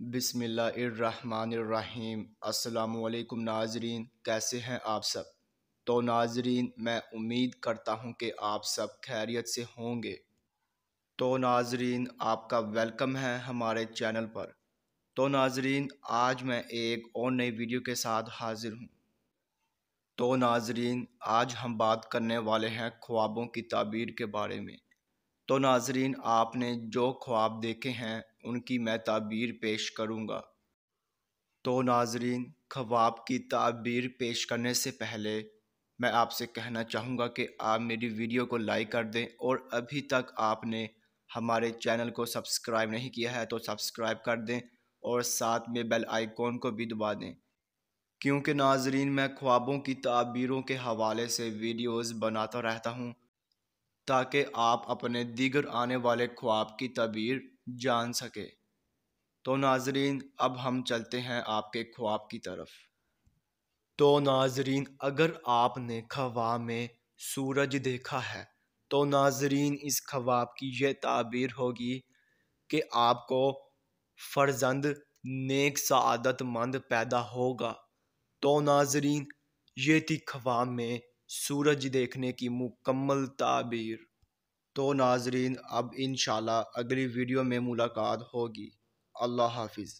بسم اللہ الرحمن الرحیم۔ السلام علیکم ناظرین، کیسے ہیں آپ سب؟ تو ناظرین، میں امید کرتا ہوں کہ آپ سب خیریت سے ہوں گے۔ تو ناظرین، آپ کا ویلکم ہے ہمارے چینل پر۔ تو ناظرین، آج میں ایک اور نئی ویڈیو کے ساتھ حاضر ہوں۔ تو ناظرین، آج ہم بات کرنے والے ہیں خوابوں کی تعبیر کے بارے میں۔ تو ناظرین، آپ نے جو خواب دیکھے ہیں ان کی میں تعبیر پیش کروں گا۔ تو ناظرین، خواب کی تعبیر پیش کرنے سے پہلے میں آپ سے کہنا چاہوں گا کہ آپ میری ویڈیو کو لائک کر دیں، اور ابھی تک آپ نے ہمارے چینل کو سبسکرائب نہیں کیا ہے تو سبسکرائب کر دیں، اور ساتھ میں بیل آئیکن کو بھی دبا دیں، کیونکہ ناظرین میں خوابوں کی تعبیروں کے حوالے سے ویڈیوز بناتا رہتا ہوں تاکہ آپ اپنے دیگر آنے والے خواب کی تعبیر جان سکے۔ تو ناظرین، اب ہم چلتے ہیں آپ کے خواب کی طرف۔ تو ناظرین، اگر آپ نے خواب میں سورج دیکھا ہے تو ناظرین اس خواب کی یہ تعبیر ہوگی کہ آپ کو فرزند نیک سعادت مند پیدا ہوگا۔ تو ناظرین، یہ تھی خواب میں سورج دیکھنے کی مکمل تعبیر۔ تو ناظرین، اب انشاءاللہ اگلی ویڈیو میں ملاقات ہوگی۔ اللہ حافظ۔